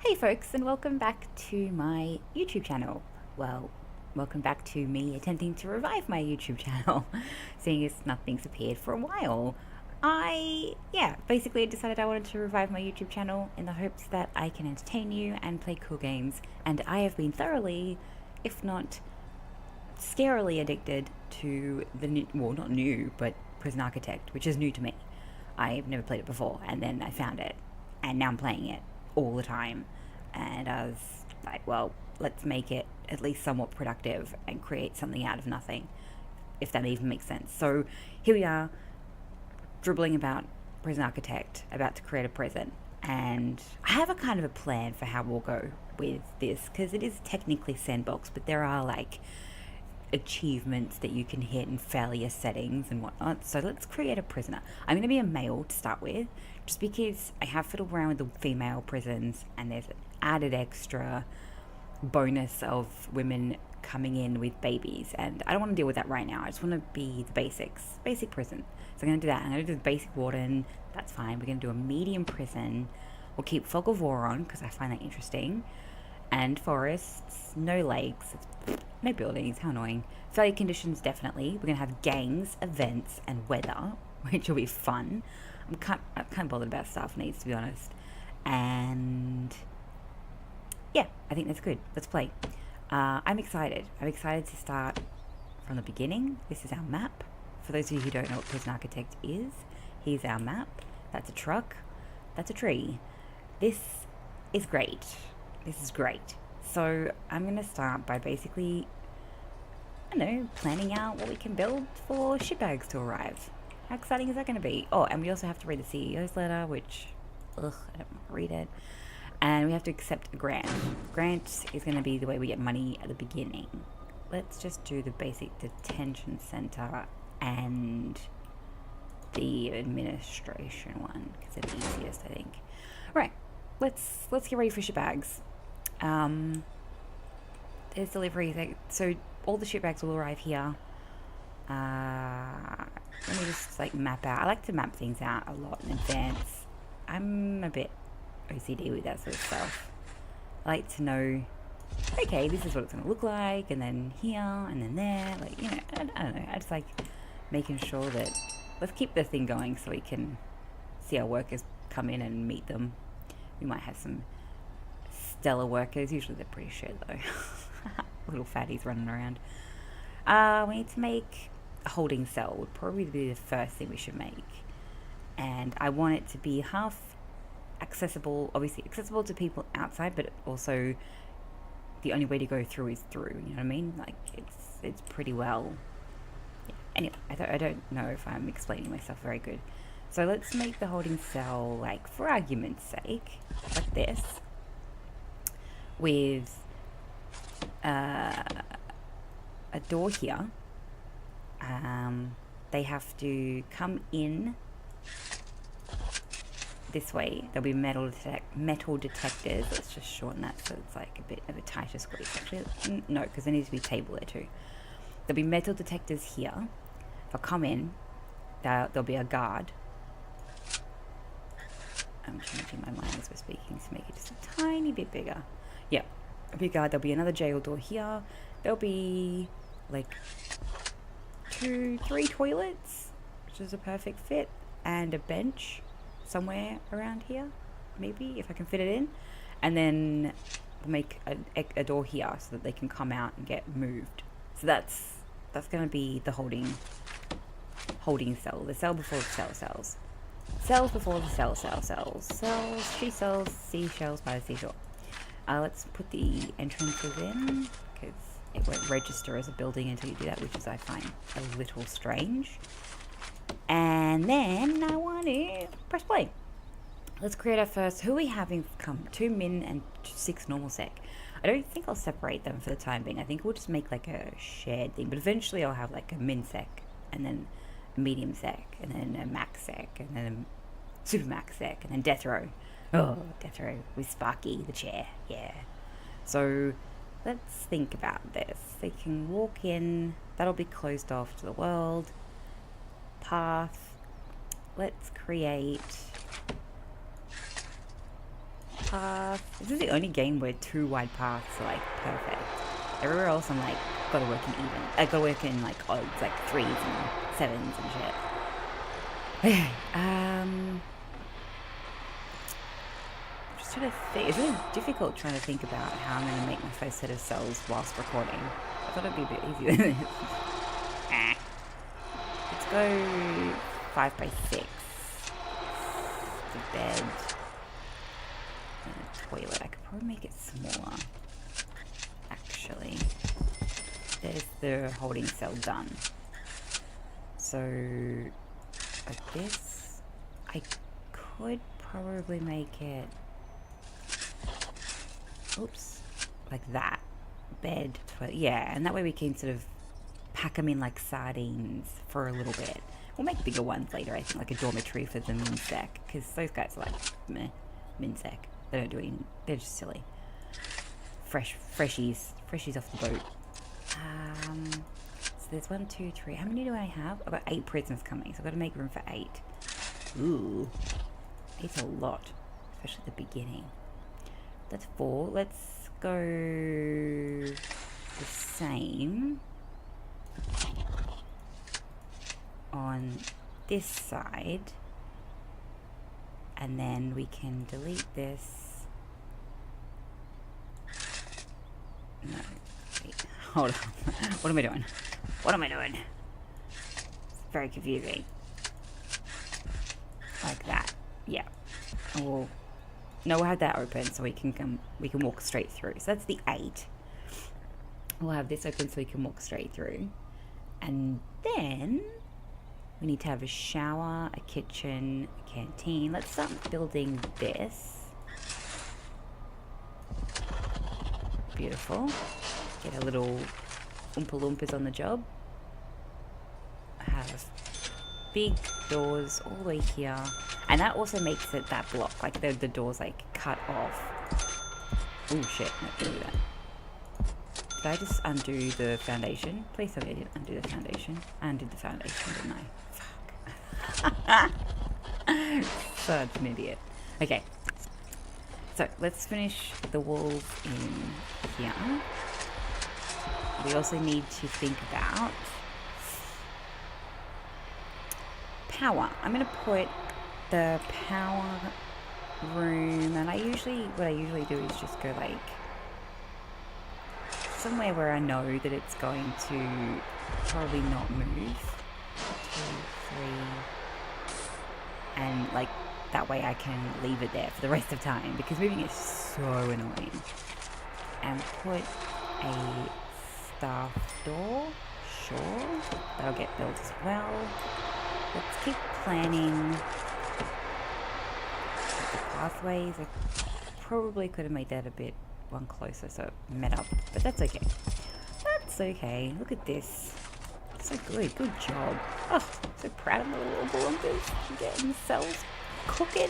Hey folks, and welcome back to my YouTube channel. Well, welcome back to me attempting to revive my YouTube channel, seeing as nothing's appeared for a while. Basically I decided I wanted to revive my YouTube channel in the hopes that I can entertain you and play cool games, and I have been thoroughly, if not scarily addicted to the new, well, not new, but Prison Architect, which is new to me. I've never played it before, and then I found it, and now I'm playing it all the time. And I was like, well, let's make it at least somewhat productive and create something out of nothing, if that even makes sense. So here we are, dribbling about Prison Architect, about to create a prison. And I have a kind of a plan for how we'll go with this, because it is technically sandbox, but there are like achievements that you can hit in failure settings and whatnot. So let's create a prisoner. I'm going to be a male to start with, just because I have fiddled around with the female prisons, and there's an added extra bonus of women coming in with babies, and I don't want to deal with that right now. I just want to be the basic prison. So I'm going to do that. I'm going to do the basic warden. That's fine. We're going to do a medium prison. We'll keep fog of war on because I find that interesting. And forests, no lakes, no buildings, how annoying. Failure conditions, definitely. We're going to have gangs, events, and weather, which will be fun. I'm kind of bothered about staff needs, to be honest. And yeah, I think that's good. Let's play. I'm excited. I'm excited to start from the beginning. This is our map. For those of you who don't know what Prison Architect is, here's our map. That's a truck. That's a tree. This is great. This is great. So I'm going to start by basically, I don't know, planning out what we can build for shitbags to arrive. How exciting is that going to be? Oh, and we also have to read the CEO's letter, which, I don't want to read it. And we have to accept a grant. Grant is going to be the way we get money at the beginning. Let's just do the basic detention center and the administration one, because they're the easiest, I think. Right, let's get ready for shitbags. There's deliveries, so all the shitbags will arrive here. Let me just like map out. I like to map things out a lot in advance. I'm a bit OCD with that sort of stuff. I like to know, okay, this is what it's going to look like, and then here, and then there, like, you know, I don't know, I just like making sure that, let's keep the thing going so we can see our workers come in and meet them. We might have some stellar workers, usually they're pretty shit though. Little fatties running around. We need to make a holding cell, would probably be the first thing we should make. And I want it to be half accessible, obviously accessible to people outside, but also the only way to go through is through, you know what I mean? Like, it's pretty well, yeah. Anyway, I don't know if I'm explaining myself very good. So let's make the holding cell, like, for argument's sake, like this, with a door here. They have to come in this way. There'll be metal detectors. Let's just shorten that so it's like a bit of a tighter squeeze. Actually, no, because there needs to be a table there too. There'll be metal detectors here. If I come in, there'll be a guard. I'm changing my mind as we're speaking to make it just a tiny bit bigger. Yeah, a big guard. There'll be another jail door here. There'll be like 2-3 toilets, which is a perfect fit, and a bench somewhere around here, maybe, if I can fit it in. And then we'll make a door here so that they can come out and get moved. So that's going to be the holding cell, the cell before the cells. Cells before the cells. Tree cells, seashells by the seashore. Let's put the entrances in, because it won't register as a building until you do that, which is, I find, a little strange. And then I want to press play. Let's create our first. Who are we having come? 2 min and 6 normal sec. I don't think I'll separate them for the time being. I think we'll just make like a shared thing. But eventually I'll have like a min sec, and then a medium sec, and then a max sec, and then a super max sec, and then death row. Oh, death row with Sparky, the chair. Yeah. So let's think about this. They can walk in. That'll be closed off to the world. Path. Let's create path. This is the only game where 2 wide paths are like perfect. Everywhere else I'm like, gotta work in even. I gotta work in like odds, like 3s and 7s and shit. Okay, just trying to think. It's really difficult trying to think about how I'm gonna make my first set of cells whilst recording. I thought it'd be a bit easier than this. Let's go 5 by 6. The bed. And a toilet. I could probably make it smaller. Actually. There's the holding cell done. So, like this. I could probably make it... Oops. Like that. Bed, toilet. Yeah, and that way we can sort of pack them in like sardines for a little bit. We'll make bigger ones later, I think, like a dormitory for the minsec, because those guys are like, meh, minsec. They don't do anything. They're just silly. Freshies off the boat. So there's 1, 2, 3. How many do I have? I've got 8 prisoners coming, so I've got to make room for 8. Ooh. 8's a lot, especially at the beginning. That's 4. Let's go the same on this side, and then we can delete this. No, wait, hold on. What am I doing? What am I doing? It's very confusing. Like that. Yeah. No, we'll have that open so we can walk straight through. So that's the 8. We'll have this open so we can walk straight through. And then we need to have a shower, a kitchen, a canteen. Let's start building this. Beautiful. Get a little Oompa Loompas on the job. Have big doors all the way here. And that also makes it that block, like the door's like cut off. Oh shit, not gonna do that. Did I just undo the foundation? Please tell me I didn't undo the foundation. I undid the foundation, didn't I? Fuck. Such an idiot. Okay. So, let's finish the walls in here. We also need to think about power. I'm going to put the power room, and what I usually do is just go like somewhere where I know that it's going to probably not move. 2, 3, and like that way I can leave it there for the rest of time, because moving is so annoying. And put a staff door, sure, that'll get built as well. Let's keep planning the pathways. I probably could have made that a bit one closer so it met up, but that's okay. That's okay. Look at this. So good. Good job. Oh, so proud of my little Oompa getting the cells cooking.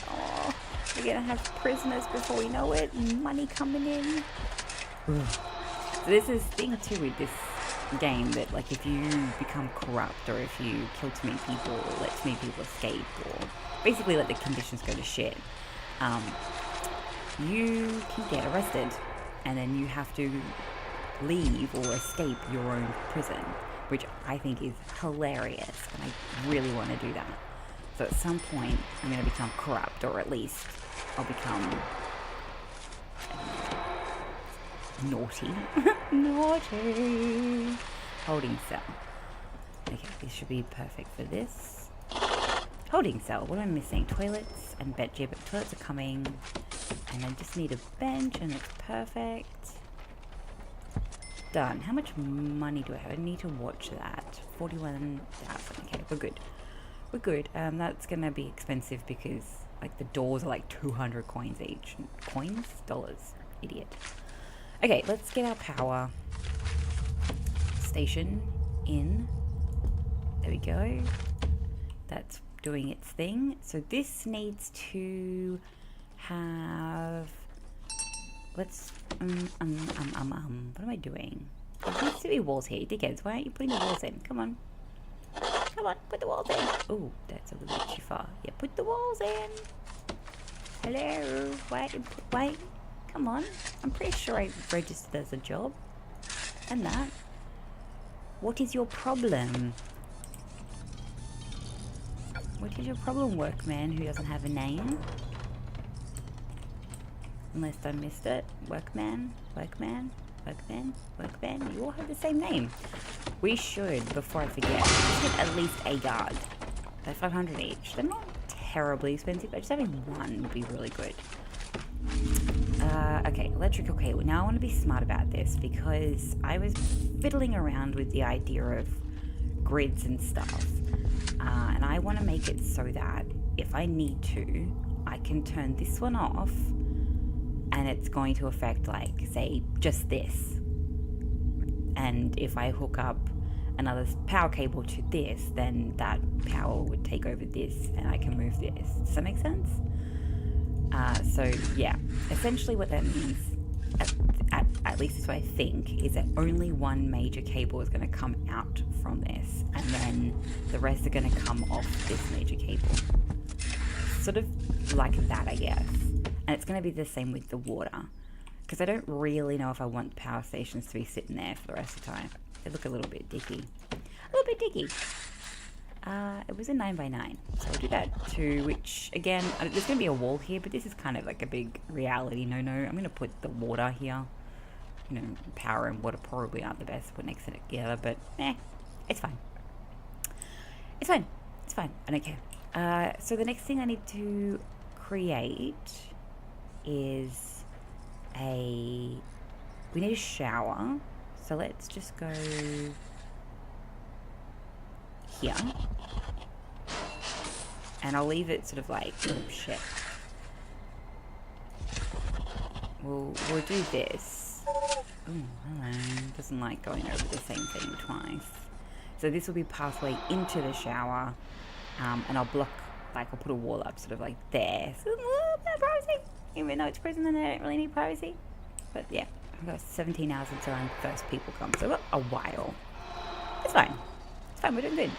Oh, we're gonna have prisoners before we know it, and money coming in. So there's this thing too with this game that, like, if you become corrupt, or if you kill too many people, or let too many people escape, or basically let the conditions go to shit, you can get arrested, and then you have to leave or escape your own prison, which I think is hilarious, and I really want to do that. So at some point, I'm going to become corrupt, or at least I'll become naughty. Naughty. Holding cell. Okay, this should be perfect for this. Holding cell. What am I missing? Toilets and bed. Yeah, but toilets are coming. And I just need a bench, and it's perfect. Done. How much money do I have? I need to watch that. 41,000. Okay, we're good. We're good. That's gonna be expensive because like the doors are like 200 coins each. Coins? Dollars. Idiot. Okay, let's get our power station in. There we go. That's doing its thing. So this needs to have... Let's... What am I doing? There needs to be walls here, dickheads. Why aren't you putting the walls in? Come on. Come on, put the walls in. Oh, that's a little bit too far. Yeah, put the walls in. Hello? Wait. Come on. I'm pretty sure I registered as a job. And that. What is your problem? What is your problem, workman who doesn't have a name? Unless I missed it. Workman. You all have the same name. We should, before I forget, get at least a guard. They're 500 each. They're not terribly expensive, but just having one would be really good. Okay, electrical cable. Now I want to be smart about this because I was fiddling around with the idea of grids and stuff. And I want to make it so that if I need to, I can turn this one off and it's going to affect, like, say, just this. And if I hook up another power cable to this, then that power would take over this and I can move this. Does that make sense? So yeah, essentially what that means, at least is what I think, is that only one major cable is going to come out from this, and then the rest are going to come off this major cable. Sort of like that, I guess. And it's going to be the same with the water, because I don't really know if I want power stations to be sitting there for the rest of the time. They look a little bit dicky. It was a 9x9, so I'll do that too, which, again, there's going to be a wall here, but this is kind of like a big reality no-no. I'm going to put the water here. You know, power and water probably aren't the best to put next to it together, but it's fine. It's fine. I don't care. So the next thing I need to create is we need a shower. So let's just go here. And I'll leave it sort of like, oh shit. We'll do this. Oh, hello. Doesn't like going over the same thing twice. So this will be pathway into the shower. And I'll block, like, I'll put a wall up sort of like there. So a little bit of privacy. Even though it's prison and I don't really need privacy. But yeah, I've got 17 hours until our first people come. So I've got a while. It's fine. We're doing good.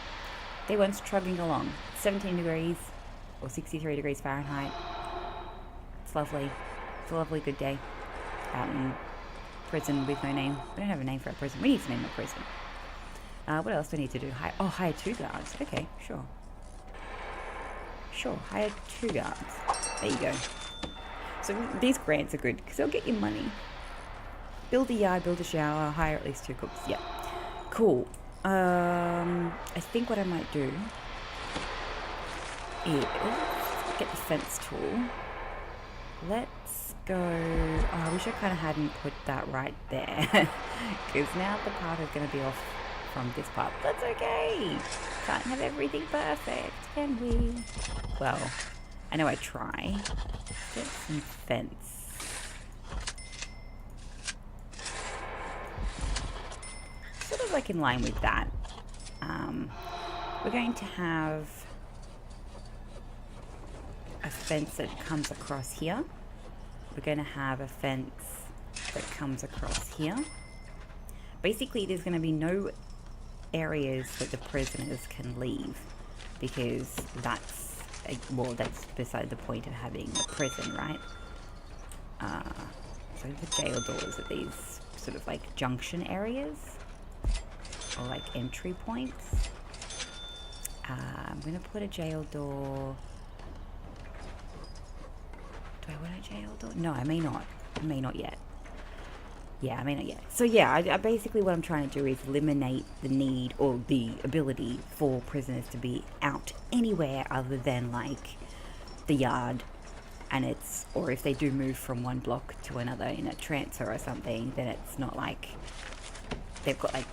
Day one's trudging along. 17 degrees or 63 degrees Fahrenheit. It's lovely. It's a lovely good day out in prison with no name. We don't have a name for our prison. We need to name a prison. What else do we need to do? Hire 2 guards. Okay, sure. Hire 2 guards. There you go. So these grants are good because they'll get you money. Build a yard, build a shower, hire at least 2 cooks. Yeah. Cool. I think what I might do is get the fence tool. Let's go. Oh, I wish I kind of hadn't put that right there, because now the path is going to be off from this part. That's okay. Can't have everything perfect, can we? Well, I know I try. Get some fence. Sort of like in line with that. We're going to have a fence that comes across here. We're going to have a fence that comes across here. Basically, there's going to be no areas that the prisoners can leave, because that's beside the point of having a prison, right? So the jail doors are these sort of like junction areas, or like entry points. I'm going to put a jail door. Do I want a jail door? No, I may not. I may not yet. Yeah, I may not yet. So yeah, I basically what I'm trying to do is eliminate the need or the ability for prisoners to be out anywhere other than like the yard. And it's, or if they do move from one block to another in a transfer or something, then it's not like they've got like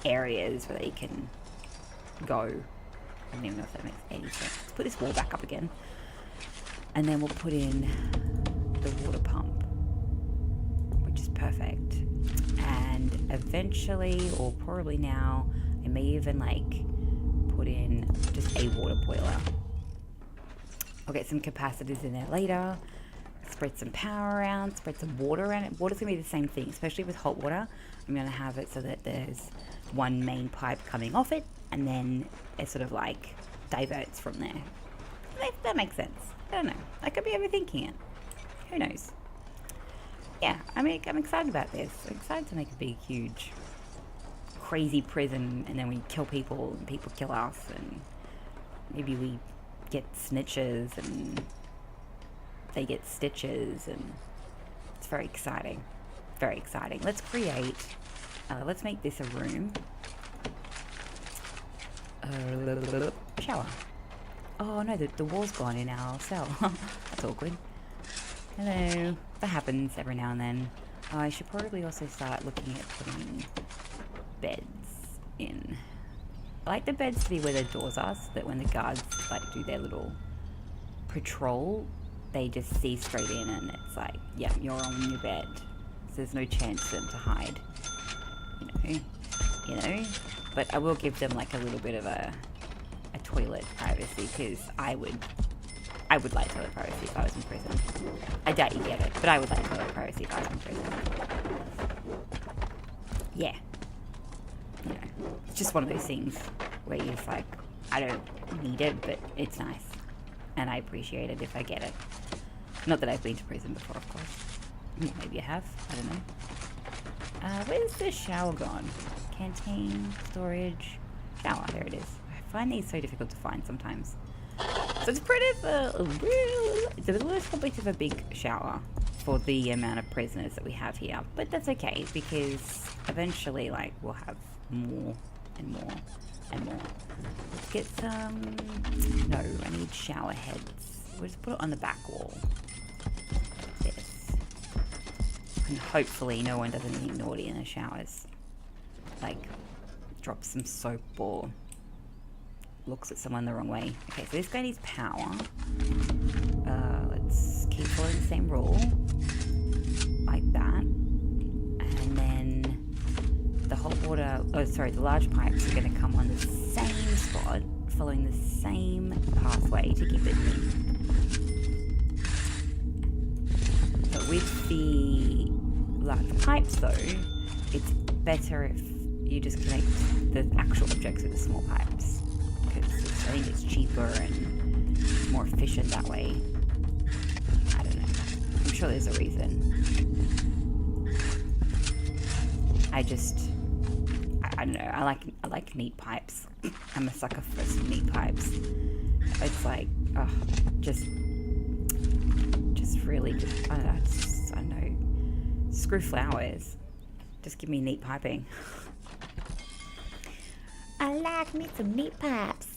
areas where they can go. I don't even know if that makes any sense. Let's put this wall back up again. And then we'll put in the water pump, which is perfect. And eventually, or probably now, I may even like put in just a water boiler. I'll get some capacitors in there later, spread some power around, spread some water around it. Water's gonna be the same thing, especially with hot water. I'm gonna have it so that there's one main pipe coming off it, and then it sort of like diverts from there. That makes sense. don't know. I could be overthinking it. Who knows? Yeah, I'm excited about this. I'm excited to make a big, huge, crazy prison, and then we kill people, and people kill us, and maybe we get snitches, and they get stitches, and it's very exciting. Very exciting. Let's create, let's make this a room. Shower. Oh no, the wall's gone in our cell. That's awkward. Hello. That happens every now and then. I should probably also start looking at putting beds in. I like the beds to be where the doors are, so that when the guards like do their little patrol, they just see straight in and it's like, yeah, you're on your bed. So there's no chance for them to hide. You know? But I will give them like a little bit of a toilet privacy, because I would like toilet privacy if I was in prison. I doubt you get it, but I would like toilet privacy if I was in prison. Yeah. You know, it's just one of those things where you're just like, I don't need it, but it's nice. And I appreciate it if I get it. Not that I've been to prison before, of course. Maybe I have. I don't know. Where's the shower gone? Canteen, storage, shower. There it is. I find these so difficult to find sometimes. So it's pretty it's a little bit of a big shower for the amount of prisoners that we have here. But that's okay, because eventually, like, we'll have more and more and more. Let's get some... No, I need shower heads. We'll just put it on the back wall. Like this. And hopefully no one does anything naughty in the showers. Like, drops some soap or looks at someone the wrong way. Okay, so this guy needs power. Let's keep following the same rule. Like that. And then the hot water, the large pipes are going to come on the same spot, following the same pathway to keep it neat. But with the large pipes though, it's better if you just connect the actual objects with the small pipes. I think it's cheaper and more efficient that way. I don't know. I'm sure there's a reason. I don't know. I like neat pipes. I'm a sucker for some neat pipes. It's like, oh, just really, I don't know. Screw flowers. Just give me neat piping. I like me some neat pipes.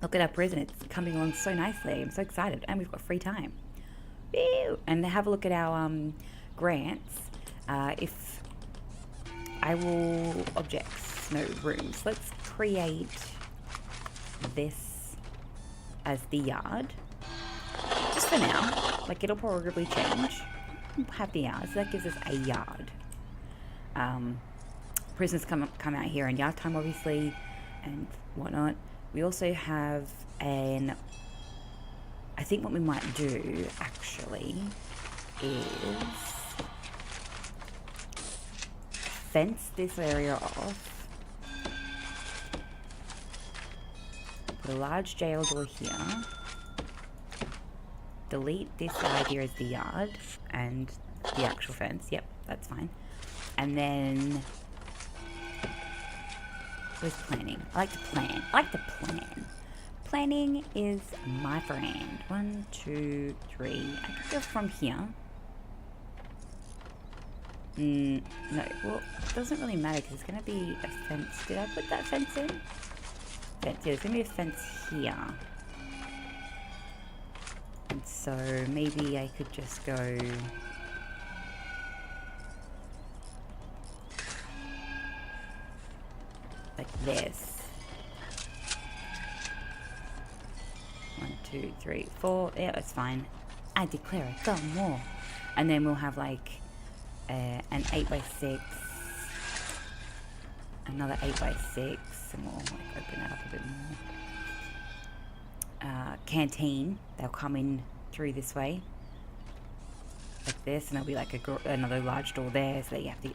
Look at our prison. It's coming along so nicely. I'm so excited. And we've got free time. Woo! And have a look at our grants. If I will... Objects. No, rooms. Let's create this as the yard. Just for now. Like, it'll probably change. We'll have the yard. So that gives us a yard. Prisoners come out here in yard time, obviously, and whatnot. We also have I think what we might do, actually, is fence this area off. Put a large jail door here. Delete this side here as the yard, and the actual fence. Yep, that's fine. And then... Where's planning? I like to plan. Planning is my friend. 1, 2, 3. I could go from here. No, well, it doesn't really matter because it's going to be a fence. Did I put that fence in? Yeah, there's going to be a fence here. And so maybe I could just go... like this. 1, 2, 3, 4. Yeah, that's fine. I declare a gun war. And then we'll have like an 8x6, another 8x6, and we'll like open that up a bit more. Canteen. They'll come in through this way, like this, and there'll be like another large door there, so that you have to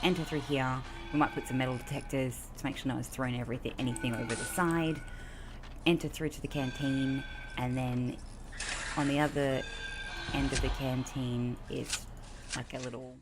enter through here. We might put some metal detectors to make sure no one's thrown anything over the side. enter through to the canteen, and then on the other end of the canteen is like a little